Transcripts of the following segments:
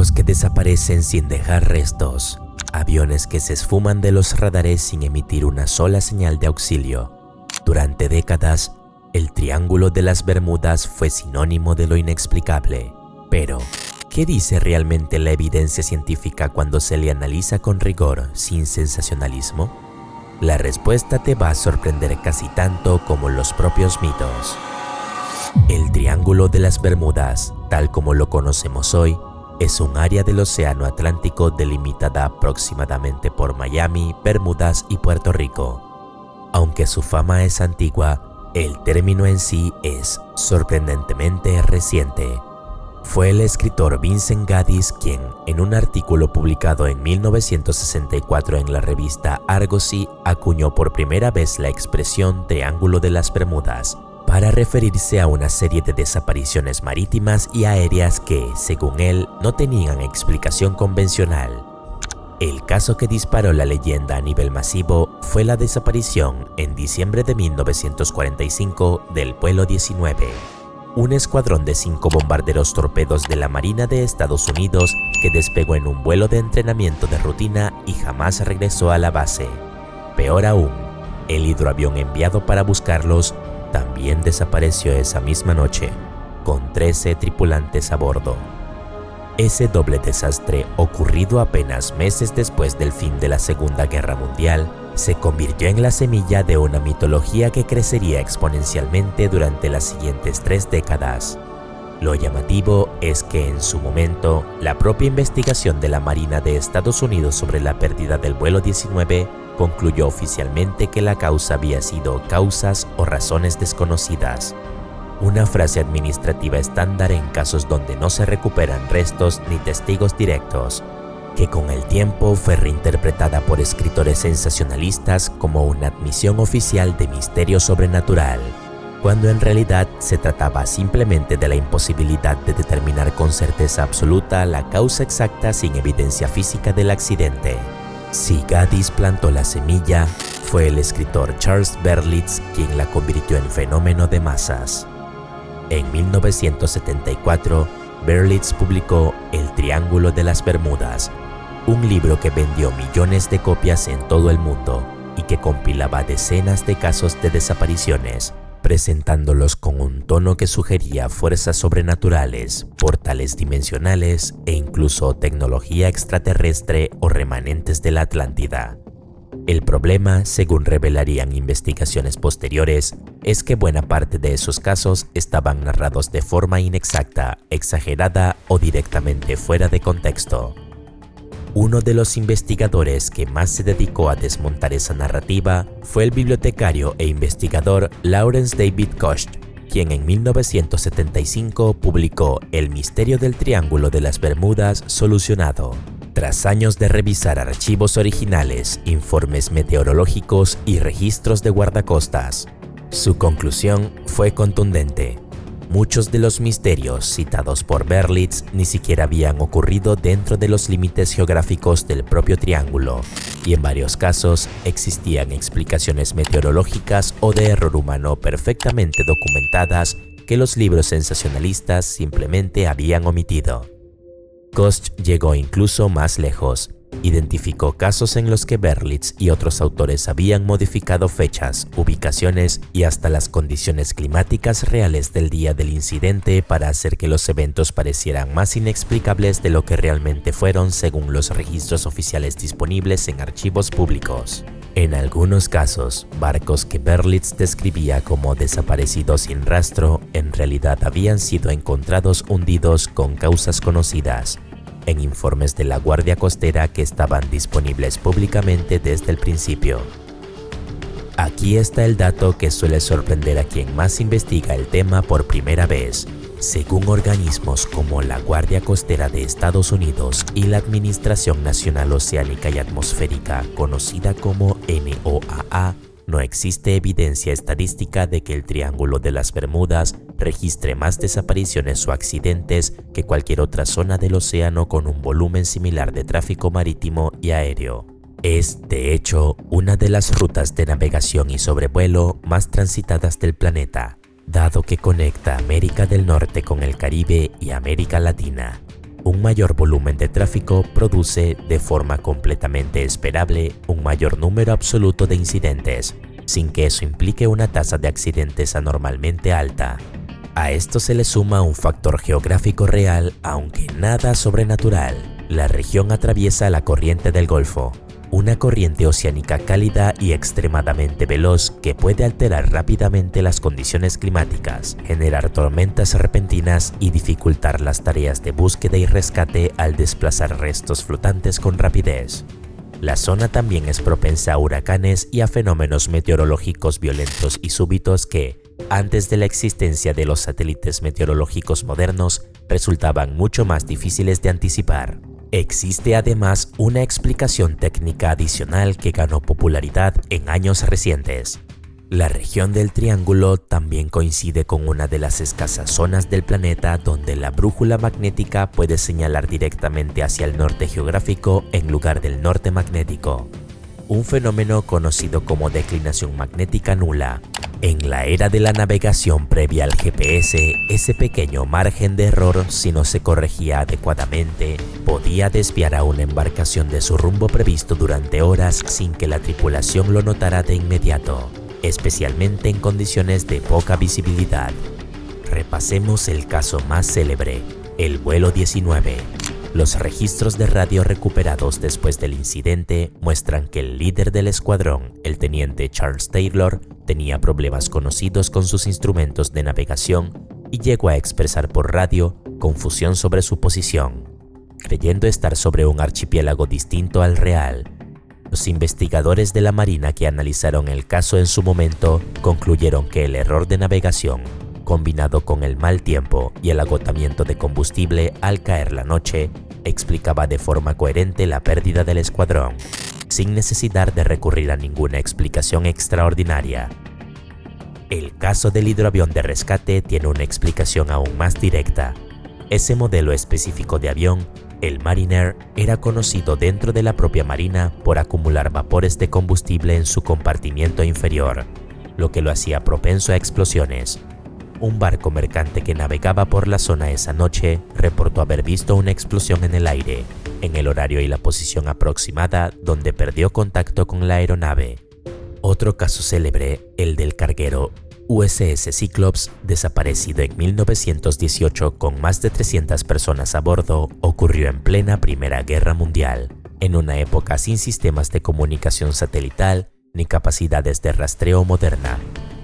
Barcos que desaparecen sin dejar restos. Aviones que se esfuman de los radares sin emitir una sola señal de auxilio. Durante décadas, el Triángulo de las Bermudas fue sinónimo de lo inexplicable. Pero, ¿qué dice realmente la evidencia científica cuando se le analiza con rigor, sin sensacionalismo? La respuesta te va a sorprender casi tanto como los propios mitos. El Triángulo de las Bermudas, tal como lo conocemos hoy, es un área del Océano Atlántico delimitada aproximadamente por Miami, Bermudas y Puerto Rico. Aunque su fama es antigua, el término en sí es sorprendentemente reciente. Fue el escritor Vincent Gaddis quien, en un artículo publicado en 1964 en la revista Argosy, acuñó por primera vez la expresión Triángulo de las Bermudas, para referirse a una serie de desapariciones marítimas y aéreas que, según él, no tenían explicación convencional. El caso que disparó la leyenda a nivel masivo fue la desaparición, en diciembre de 1945, del vuelo 19, un escuadrón de 5 bombarderos torpedos de la Marina de Estados Unidos que despegó en un vuelo de entrenamiento de rutina y jamás regresó a la base. Peor aún, el hidroavión enviado para buscarlos también desapareció esa misma noche, con 13 tripulantes a bordo. Ese doble desastre, ocurrido apenas meses después del fin de la Segunda Guerra Mundial, se convirtió en la semilla de una mitología que crecería exponencialmente durante las siguientes 3 décadas. Lo llamativo es que en su momento, la propia investigación de la Marina de Estados Unidos sobre la pérdida del vuelo 19 concluyó oficialmente que la causa había sido causas o razones desconocidas. Una frase administrativa estándar en casos donde no se recuperan restos ni testigos directos, que con el tiempo fue reinterpretada por escritores sensacionalistas como una admisión oficial de misterio sobrenatural, cuando en realidad se trataba simplemente de la imposibilidad de determinar con certeza absoluta la causa exacta sin evidencia física del accidente. Si Gaddis plantó la semilla, fue el escritor Charles Berlitz quien la convirtió en fenómeno de masas. En 1974, Berlitz publicó El Triángulo de las Bermudas, un libro que vendió millones de copias en todo el mundo y que compilaba decenas de casos de desapariciones, presentándolos con un tono que sugería fuerzas sobrenaturales, portales dimensionales e incluso tecnología extraterrestre o remanentes de la Atlántida. El problema, según revelarían investigaciones posteriores, es que buena parte de esos casos estaban narrados de forma inexacta, exagerada o directamente fuera de contexto. Uno de los investigadores que más se dedicó a desmontar esa narrativa fue el bibliotecario e investigador Lawrence David Koch, quien en 1975 publicó El misterio del Triángulo de las Bermudas solucionado, tras años de revisar archivos originales, informes meteorológicos y registros de guardacostas. Su conclusión fue contundente. Muchos de los misterios citados por Berlitz ni siquiera habían ocurrido dentro de los límites geográficos del propio triángulo, y en varios casos existían explicaciones meteorológicas o de error humano perfectamente documentadas que los libros sensacionalistas simplemente habían omitido. Koch llegó incluso más lejos. Identificó casos en los que Berlitz y otros autores habían modificado fechas, ubicaciones y hasta las condiciones climáticas reales del día del incidente para hacer que los eventos parecieran más inexplicables de lo que realmente fueron según los registros oficiales disponibles en archivos públicos. En algunos casos, barcos que Berlitz describía como desaparecidos sin rastro en realidad habían sido encontrados hundidos con causas conocidas, en informes de la Guardia Costera que estaban disponibles públicamente desde el principio. Aquí está el dato que suele sorprender a quien más investiga el tema por primera vez. Según organismos como la Guardia Costera de Estados Unidos y la Administración Nacional Oceánica y Atmosférica, conocida como NOAA, no existe evidencia estadística de que el Triángulo de las Bermudas registre más desapariciones o accidentes que cualquier otra zona del océano con un volumen similar de tráfico marítimo y aéreo. Es, de hecho, una de las rutas de navegación y sobrevuelo más transitadas del planeta, dado que conecta América del Norte con el Caribe y América Latina. Un mayor volumen de tráfico produce, de forma completamente esperable, un mayor número absoluto de incidentes, sin que eso implique una tasa de accidentes anormalmente alta. A esto se le suma un factor geográfico real, aunque nada sobrenatural. La región atraviesa la corriente del Golfo, una corriente oceánica cálida y extremadamente veloz que puede alterar rápidamente las condiciones climáticas, generar tormentas repentinas y dificultar las tareas de búsqueda y rescate al desplazar restos flotantes con rapidez. La zona también es propensa a huracanes y a fenómenos meteorológicos violentos y súbitos que, antes de la existencia de los satélites meteorológicos modernos, resultaban mucho más difíciles de anticipar. Existe además una explicación técnica adicional que ganó popularidad en años recientes. La región del Triángulo también coincide con una de las escasas zonas del planeta donde la brújula magnética puede señalar directamente hacia el norte geográfico en lugar del norte magnético, un fenómeno conocido como declinación magnética nula. En la era de la navegación previa al GPS, ese pequeño margen de error, si no se corregía adecuadamente, podía desviar a una embarcación de su rumbo previsto durante horas sin que la tripulación lo notara de inmediato, especialmente en condiciones de poca visibilidad. Repasemos el caso más célebre, el vuelo 19. Los registros de radio recuperados después del incidente muestran que el líder del escuadrón, el teniente Charles Taylor, tenía problemas conocidos con sus instrumentos de navegación y llegó a expresar por radio confusión sobre su posición, creyendo estar sobre un archipiélago distinto al real. Los investigadores de la Marina que analizaron el caso en su momento concluyeron que el error de navegación, combinado con el mal tiempo y el agotamiento de combustible al caer la noche, explicaba de forma coherente la pérdida del escuadrón, sin necesidad de recurrir a ninguna explicación extraordinaria. El caso del hidroavión de rescate tiene una explicación aún más directa. Ese modelo específico de avión, el Mariner, era conocido dentro de la propia Marina por acumular vapores de combustible en su compartimiento inferior, lo que lo hacía propenso a explosiones. Un barco mercante que navegaba por la zona esa noche reportó haber visto una explosión en el aire, en el horario y la posición aproximada donde perdió contacto con la aeronave. Otro caso célebre, el del carguero USS Cyclops, desaparecido en 1918 con más de 300 personas a bordo, ocurrió en plena Primera Guerra Mundial, en una época sin sistemas de comunicación satelital ni capacidades de rastreo moderna,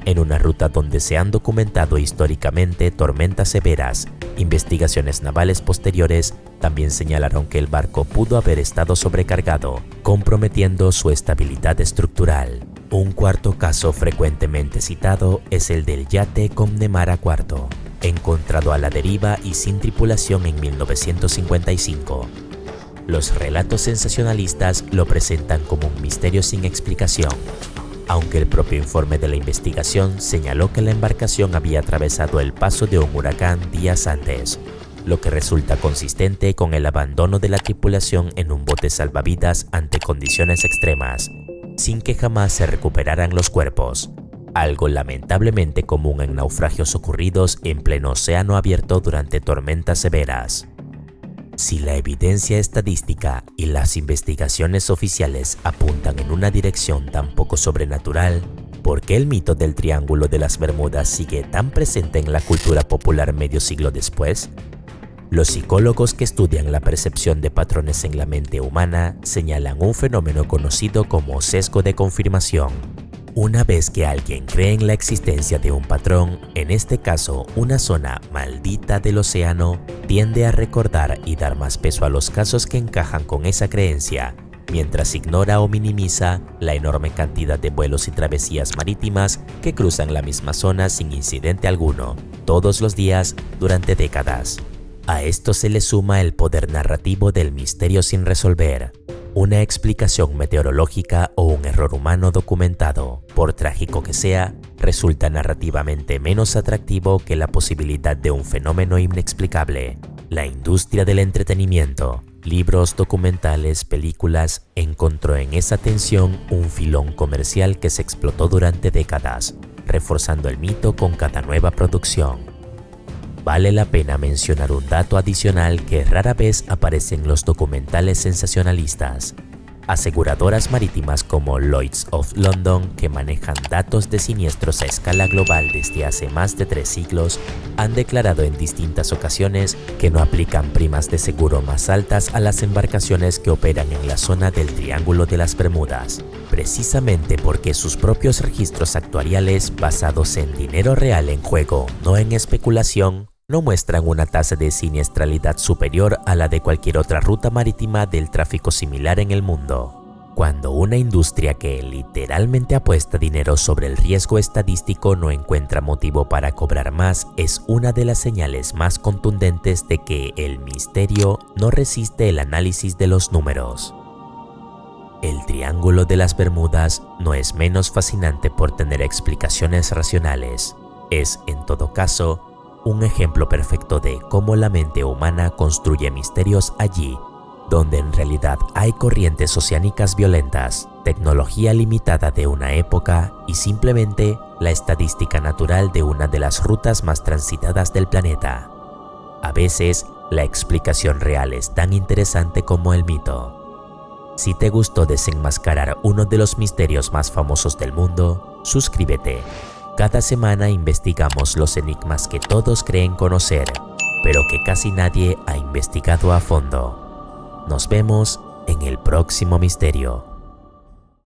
en una ruta donde se han documentado históricamente tormentas severas. Investigaciones navales posteriores también señalaron que el barco pudo haber estado sobrecargado, comprometiendo su estabilidad estructural. Un cuarto caso frecuentemente citado es el del yate Connemara IV, encontrado a la deriva y sin tripulación en 1955. Los relatos sensacionalistas lo presentan como un misterio sin explicación, aunque el propio informe de la investigación señaló que la embarcación había atravesado el paso de un huracán días antes, lo que resulta consistente con el abandono de la tripulación en un bote salvavidas ante condiciones extremas, sin que jamás se recuperaran los cuerpos, algo lamentablemente común en naufragios ocurridos en pleno océano abierto durante tormentas severas. Si la evidencia estadística y las investigaciones oficiales apuntan en una dirección tan poco sobrenatural, ¿por qué el mito del Triángulo de las Bermudas sigue tan presente en la cultura popular medio siglo después? Los psicólogos que estudian la percepción de patrones en la mente humana señalan un fenómeno conocido como sesgo de confirmación. Una vez que alguien cree en la existencia de un patrón, en este caso una zona maldita del océano, tiende a recordar y dar más peso a los casos que encajan con esa creencia, mientras ignora o minimiza la enorme cantidad de vuelos y travesías marítimas que cruzan la misma zona sin incidente alguno, todos los días durante décadas. A esto se le suma el poder narrativo del misterio sin resolver. Una explicación meteorológica o un error humano documentado, por trágico que sea, resulta narrativamente menos atractivo que la posibilidad de un fenómeno inexplicable. La industria del entretenimiento, libros, documentales, películas, encontró en esa tensión un filón comercial que se explotó durante décadas, reforzando el mito con cada nueva producción. vale la pena mencionar un dato adicional que rara vez aparece en los documentales sensacionalistas. Aseguradoras marítimas como Lloyd's of London, que manejan datos de siniestros a escala global desde hace más de 3 siglos, han declarado en distintas ocasiones que no aplican primas de seguro más altas a las embarcaciones que operan en la zona del Triángulo de las Bermudas, precisamente porque sus propios registros actuariales basados en dinero real en juego, no en especulación, no muestran una tasa de siniestralidad superior a la de cualquier otra ruta marítima del tráfico similar en el mundo. Cuando una industria que literalmente apuesta dinero sobre el riesgo estadístico no encuentra motivo para cobrar más, es una de las señales más contundentes de que el misterio no resiste el análisis de los números. El Triángulo de las Bermudas no es menos fascinante por tener explicaciones racionales. Es, en todo caso, un ejemplo perfecto de cómo la mente humana construye misterios allí, donde en realidad hay corrientes oceánicas violentas, tecnología limitada de una época y simplemente la estadística natural de una de las rutas más transitadas del planeta. A veces, la explicación real es tan interesante como el mito. Si te gustó desenmascarar uno de los misterios más famosos del mundo, suscríbete. Cada semana investigamos los enigmas que todos creen conocer, pero que casi nadie ha investigado a fondo. Nos vemos en el próximo misterio.